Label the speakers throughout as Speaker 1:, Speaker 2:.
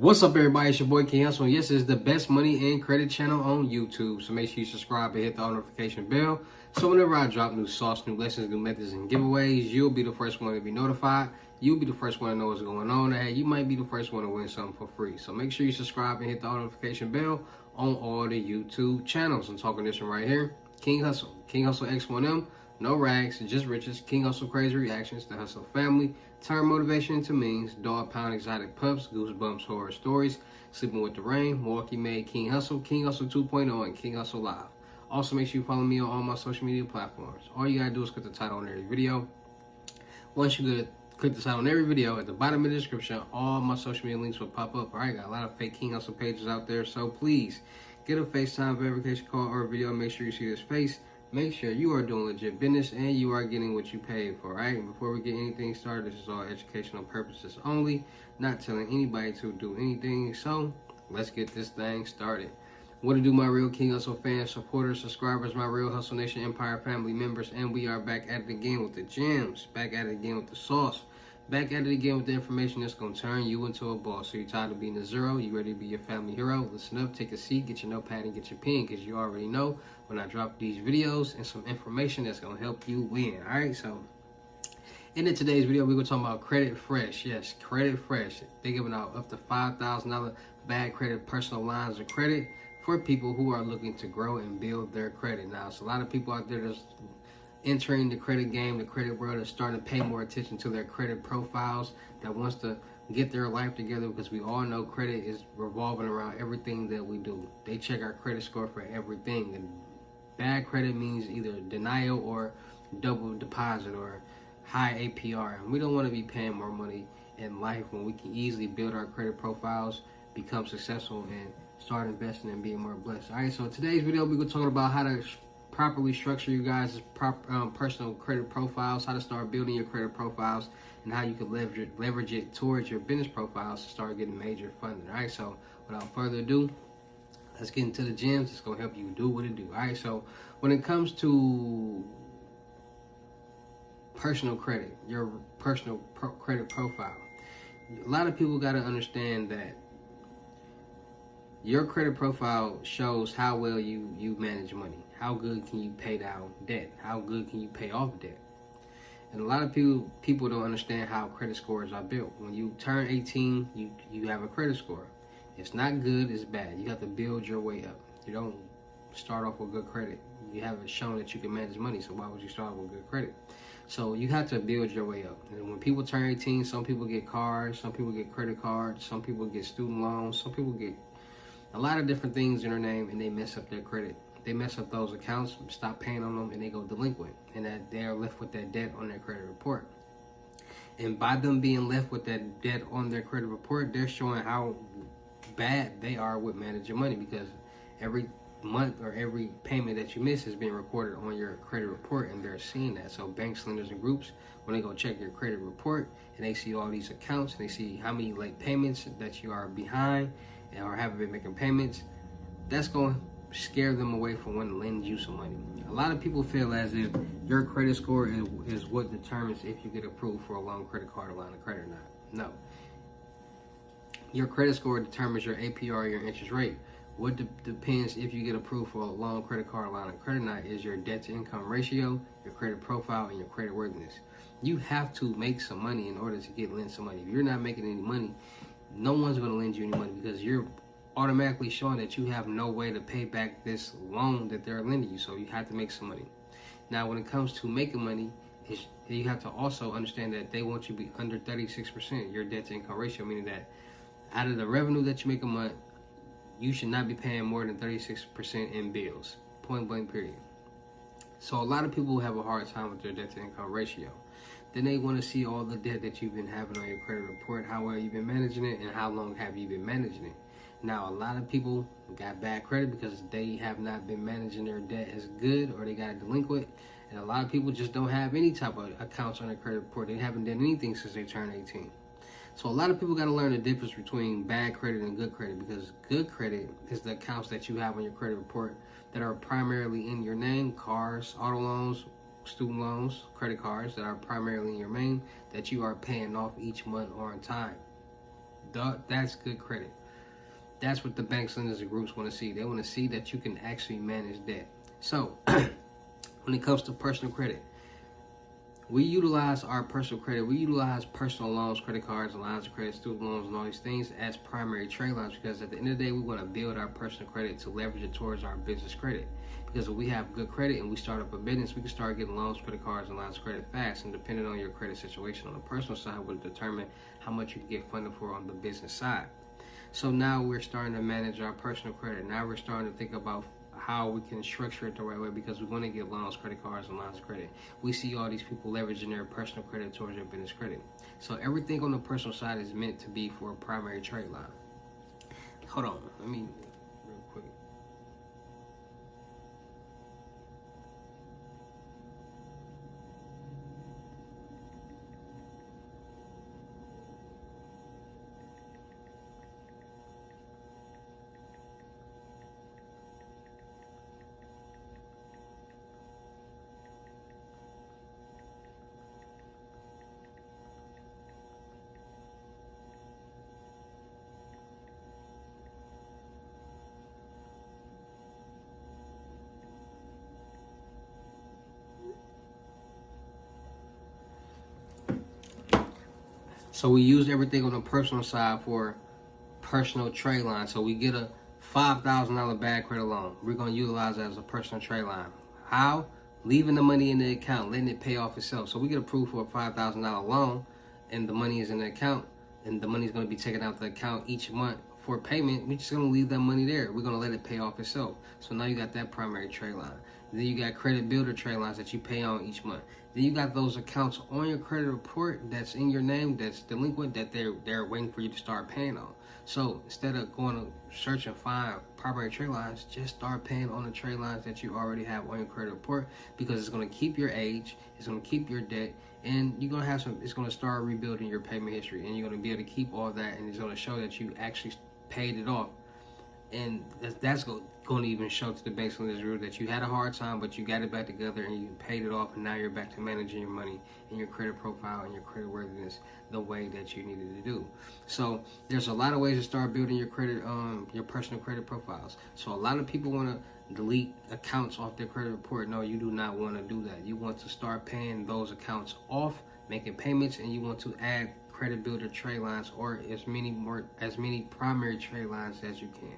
Speaker 1: What's up, everybody? It's your boy King Hussle. Yes, it's the best money and credit channel on YouTube. So make sure you subscribe and hit the notification bell. So whenever I drop new sauce, new lessons, new methods, and giveaways, you'll be the first one to be notified. You'll be the first one to know what's going on. And hey, you might be the first one to win something for free. So make sure you subscribe and hit the notification bell on all the YouTube channels. I'm talking this one right here, King Hussle. King Hussle X1M. No rags, just riches. King Hussle crazy reactions. The Hussle family. Turn motivation into memes. Dog pound exotic pups. Goosebumps horror stories. Sleeping with the rain. Milwaukee made King Hussle. King Hussle 2.0 and King Hussle Live. Also make sure you follow me on all my social media platforms. All you gotta do is click the title on every video. Once you click the title on every video, at the bottom of the description, all my social media links will pop up. Alright, got a lot of fake King Hussle pages out there, so please get a FaceTime verification call or video. Make sure you see this face. Make sure you are doing legit business and you are getting what you paid for, right? And before we get anything started, this is all educational purposes only, not telling anybody to do anything. So let's get this thing started. What to do, my real King Hussle fans, supporters, subscribers, my real Hussle Nation Empire family members, and we are back at it again with the gems, back at it again with the sauce, back at it again with the information that's going to turn you into a boss. So you're tired of being a zero, you ready to be your family hero? Listen up, take a seat, get your notepad and get your pen, because you already know when I drop these videos and some information that's going to help you win. All right, so in today's video, we're going to talk about Credit Fresh. Yes, Credit Fresh. They're giving out up to $5,000 bad credit personal lines of credit for people who are looking to grow and build their credit. Now, it's a lot of people out there that's entering the credit game, the credit world, is starting to pay more attention to their credit profiles, that wants to get their life together, because we all know credit is revolving around everything that we do. They check our credit score for everything, and bad credit means either denial or double deposit or high APR. And we don't want to be paying more money in life when we can easily build our credit profiles, become successful, and start investing and being more blessed. All right, so today's video, we're going to talk about how to properly structure you guys' personal credit profiles, how to start building your credit profiles, and how you can leverage it towards your business profiles to start getting major funding. All right, so without further ado, let's get into the gems. It's going to help you do what it do. All right, so when it comes to personal credit, your personal credit profile, a lot of people got to understand that your credit profile shows how well you manage money. How good can you pay down debt? How good can you pay off debt? And a lot of people don't understand how credit scores are built. When you turn 18, you have a credit score. It's not good, it's bad. You have to build your way up. You don't start off with good credit. You haven't shown that you can manage money, so why would you start with good credit? So you have to build your way up. And when people turn 18, some people get cars, some people get credit cards, some people get student loans, some people get a lot of different things in their name, and they mess up their credit. They mess up those accounts, stop paying on them, and they go delinquent. And that they are left with that debt on their credit report. And by them being left with that debt on their credit report, they're showing how bad they are with managing money, because every month or every payment that you miss is being recorded on your credit report, and they're seeing that. So banks, lenders, and groups, when they go check your credit report and they see all these accounts and they see how many late payments that you are behind or haven't been making payments, that's going to scare them away from wanting to lend you some money. A lot of people feel as if your credit score is what determines if you get approved for a loan, credit card, or line of credit or not. No. Your credit score determines your APR, your interest rate. What depends if you get approved for a loan, credit card, or line of credit or not is your debt to income ratio, your credit profile, and your credit worthiness. You have to make some money in order to lend some money. If you're not making any money, no one's going to lend you any money, because you're automatically showing that you have no way to pay back this loan that they're lending you. So you have to make some money. Now, when it comes to making money, you have to also understand that they want you to be under 36%, your debt to income ratio, meaning that out of the revenue that you make a month, you should not be paying more than 36% in bills, point blank period. So a lot of people have a hard time with their debt to income ratio. Then they want to see all the debt that you've been having on your credit report, how well you've been managing it, and how long have you been managing it. Now, a lot of people got bad credit because they have not been managing their debt as good, or they got delinquent. And a lot of people just don't have any type of accounts on their credit report. They haven't done anything since they turned 18. So a lot of people got to learn the difference between bad credit and good credit, because good credit is the accounts that you have on your credit report that are primarily in your name: cars, auto loans, student loans, credit cards that are primarily in your name, that you are paying off each month or on time. That's good credit. That's what the banks, lenders, and groups want to see. They want to see that you can actually manage debt. So, when it comes to personal credit, we utilize our personal credit. We utilize personal loans, credit cards, and lines of credit, student loans, and all these things as primary trade lines, because at the end of the day, we want to build our personal credit to leverage it towards our business credit. Because if we have good credit and we start up a business, we can start getting loans, credit cards, and lines of credit fast. And depending on your credit situation on the personal side will determine how much you can get funded for on the business side. So now we're starting to manage our personal credit. Now we're starting to think about how we can structure it the right way, because we want to get loans, credit cards, and lines of credit. We see all these people leveraging their personal credit towards their business credit. So everything on the personal side is meant to be for a primary trade line. Hold on, let me real quick. So we use everything on the personal side for personal trade line. So we get a $5,000 bad credit loan. We're going to utilize that as a personal trade line. How? Leaving the money in the account, letting it pay off itself. So we get approved for a $5,000 loan, and the money is in the account, and the money is going to be taken out the account each month for payment. We're just going to leave that money there. We're going to let it pay off itself. So now you got that primary trade line. Then you got credit builder trade lines that you pay on each month. Then you got those accounts on your credit report that's in your name, that's delinquent, that they're waiting for you to start paying on. So instead of going to search and find primary trade lines, just start paying on the trade lines that you already have on your credit report, because it's going to keep your age, it's going to keep your debt, and you're going to have some. It's going to start rebuilding your payment history, and you're going to be able to keep all that, and it's going to show that you actually paid it off. And that's going to even show to the banks on this rule that you had a hard time, but you got it back together and you paid it off, and now you're back to managing your money and your credit profile and your credit worthiness the way that you needed to do. So there's a lot of ways to start building your credit, your personal credit profiles. So a lot of people want to delete accounts off their credit report. No, you do not want to do that. You want to start paying those accounts off, making payments, and you want to add credit builder trade lines, or as many primary trade lines as you can.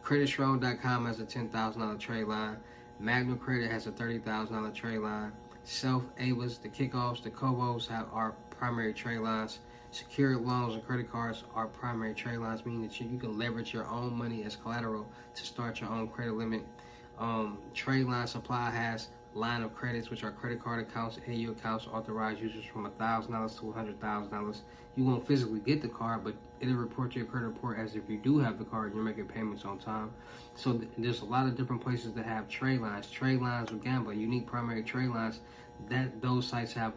Speaker 1: CreditStrong.com has a $10,000 trade line. Magnum Credit has a $30,000 trade line. Self-Avas, the Kickoffs, the Cobos are primary trade lines. Secured loans and credit cards are primary trade lines, meaning that you can leverage your own money as collateral to start your own credit limit. Trade line supply has line of credits, which are credit card accounts, AU accounts, authorized users from $1,000 to $100,000. You won't physically get the card, but it'll report to your credit report as if you do have the card and you're making payments on time. So there's a lot of different places to have trade lines. Trade lines with Gambler, unique primary trade lines. Those sites have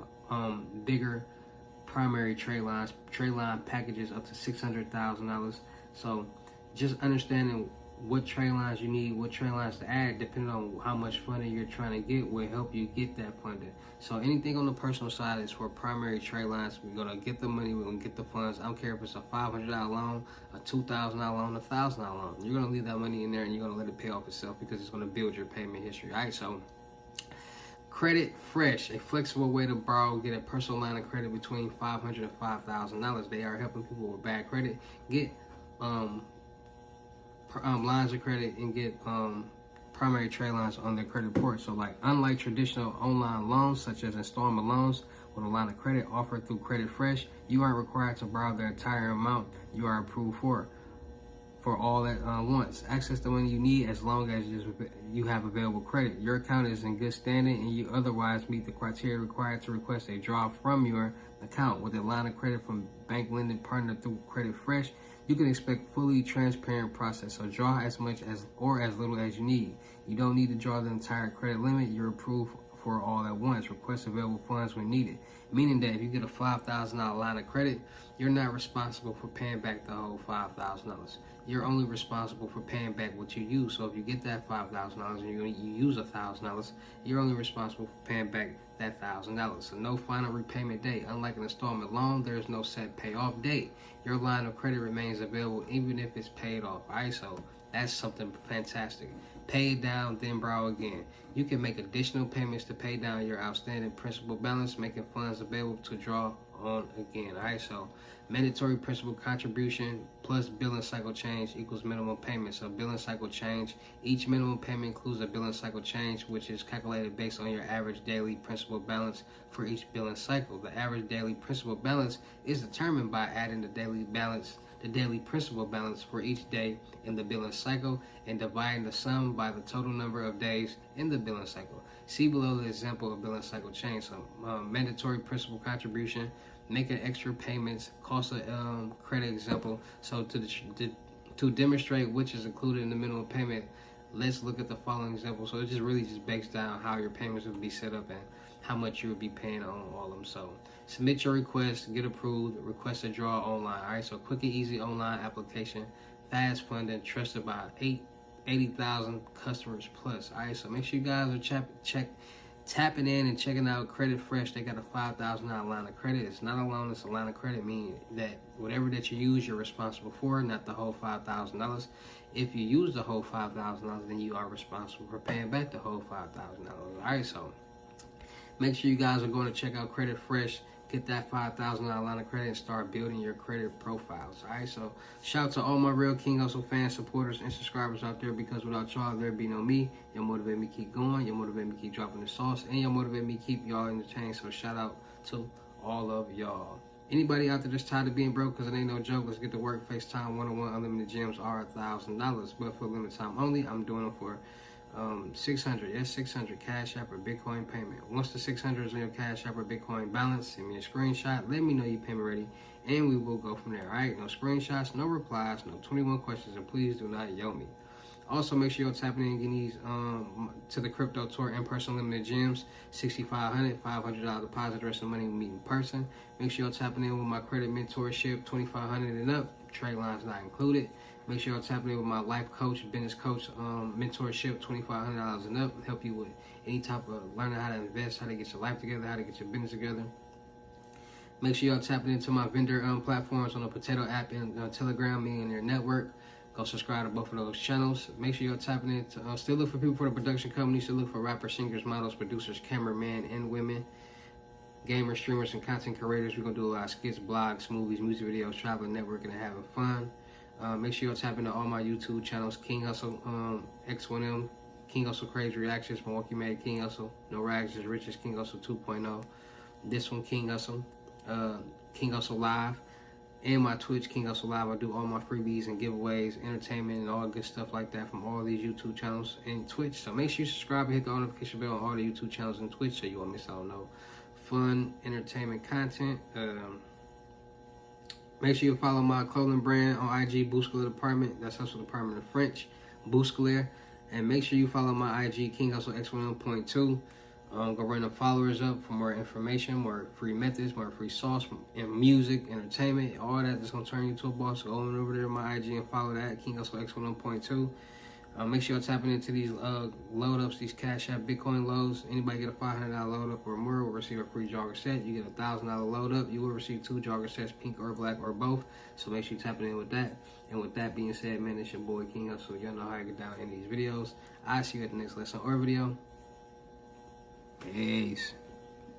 Speaker 1: bigger primary trade lines, trade line packages up to $600,000. So just understanding what trade lines you need, what trade lines to add, depending on how much funding you're trying to get, will help you get that funding. So anything on the personal side is for primary trade lines. We're going to get the money, we're going to get the funds. I don't care if it's a $500 loan, a $2,000 loan, a $1,000 loan. You're going to leave that money in there and you're going to let it pay off itself, because it's going to build your payment history. All right, so Credit Fresh, a flexible way to borrow, get a personal line of credit between $500 and $5,000. They are helping people with bad credit get lines of credit and get primary trade lines on their credit report. So unlike traditional online loans such as installment loans with a line of credit offered through Credit Fresh, you aren't required to borrow the entire amount you are approved for all at once. Access the money you need as long as you have available credit. Your account is in good standing and you otherwise meet the criteria required to request a draw from your account. With a line of credit from bank lending partner through Credit Fresh, you can expect fully transparent process. So draw as much as or as little as you need. You don't need to draw the entire credit limit. You're approved for all at once. Request available funds when needed. Meaning that if you get a $5,000 line of credit, you're not responsible for paying back the whole $5,000. You're only responsible for paying back what you use. So if you get that $5,000 and you use $1,000, you're only responsible for paying back that $1,000. So no final repayment date. Unlike an installment loan, there's no set payoff date. Your line of credit remains available even if it's paid off. All right, so that's something fantastic. Pay it down, then borrow again. You can make additional payments to pay down your outstanding principal balance, making funds available to draw on again. All right, so mandatory principal contribution plus billing cycle change equals minimum payment. So billing cycle change, each minimum payment includes a billing cycle change, which is calculated based on your average daily principal balance for each billing cycle. The average daily principal balance is determined by adding the daily principal balance for each day in the billing cycle and dividing the sum by the total number of days in the billing cycle. See below the example of billing cycle change. So mandatory principal contribution, making extra payments, cost of credit example. So to demonstrate which is included in the minimum payment, let's look at the following example. So it just really just breaks down how your payments would be set up and how much you would be paying on all of them. So submit your request, get approved, request a draw online. All right, so quick and easy online application, fast funding, trusted by 80,000 customers plus. All right, so make sure you guys are tapping in and checking out Credit Fresh. They got a $5,000 line of credit. It's not a loan, it's a line of credit, meaning that whatever that you use, you're responsible for, not the whole $5,000. If you use the whole $5,000, then you are responsible for paying back the whole $5,000. All right, so make sure you guys are going to check out Credit Fresh. Get that $5,000 line of credit and start building your credit profiles. All right, so shout out to all my real King Hussle fans, supporters, and subscribers out there, because without y'all, there'd be no me. You motivate me to keep going. You motivate me to keep dropping the sauce, and you motivate me to keep y'all entertained. So shout out to all of y'all. Anybody out there that's tired of being broke, because it ain't no joke, let's get to work. FaceTime 101 unlimited gems are $1,000, but for limited time only. I'm doing them for 600, yes, 600 Cash App or Bitcoin payment. Once the 600 is on your Cash App or Bitcoin balance, send me a screenshot, let me know your payment ready, and we will go from there. All right, no screenshots, no replies, no 21 questions, and please do not yell me. Also, make sure you're tapping in and getting these to the Crypto Tour in-person limited gems, $6,500, $500 deposit, rest of the money we meet in person. Make sure you're tapping in with my credit mentorship, $2,500 and up, trade lines not included. Make sure you're tapping in with my life coach, business coach mentorship, $2,500 and up. Help you with any type of learning how to invest, how to get your life together, how to get your business together. Make sure you're tapping into my vendor platforms on the Potato app and Telegram, me and their network. Go subscribe to both of those channels. Make sure you're tapping into, still look for people for the production company. Still look for rappers, singers, models, producers, cameramen, and women, gamers, streamers, and content creators. We're going to do a lot of skits, blogs, movies, music videos, traveling, networking, and having fun. Make sure you're tapping into all my YouTube channels, King Hussle X1M, King Hussle Crazy Reactions, Milwaukee Made King Hussle, No Rags is Riches, King Hussle 2.0, this one, King Hussle, King Hussle Live, and my Twitch, King Hussle Live. I do all my freebies and giveaways, entertainment, and all good stuff like that from all these YouTube channels and Twitch. So make sure you subscribe and hit the notification bell on all the YouTube channels and Twitch so you won't miss out on no fun entertainment content. Make sure you follow my clothing brand on IG, Bousclair Department. That's Hustle Department in French, Bousclair. And make sure you follow my IG, King Hussle X1M.2. Go run the followers up for more information, more free methods, more free sauce, and music, entertainment, all that that's going to turn you to a boss. So go on over there to my IG and follow that, King Hussle X1M.2. Make sure you're tapping into these load ups, these Cash App Bitcoin loads. Anybody get a $500 load up or more will receive a free jogger set. You get a $1,000 load up, you will receive 2 jogger sets, pink or black or both. So make sure you're tapping in with that. And with that being said, man, it's your boy King Hussle. Y'all know how I get down in these videos. I'll see you at the next lesson or video. Peace.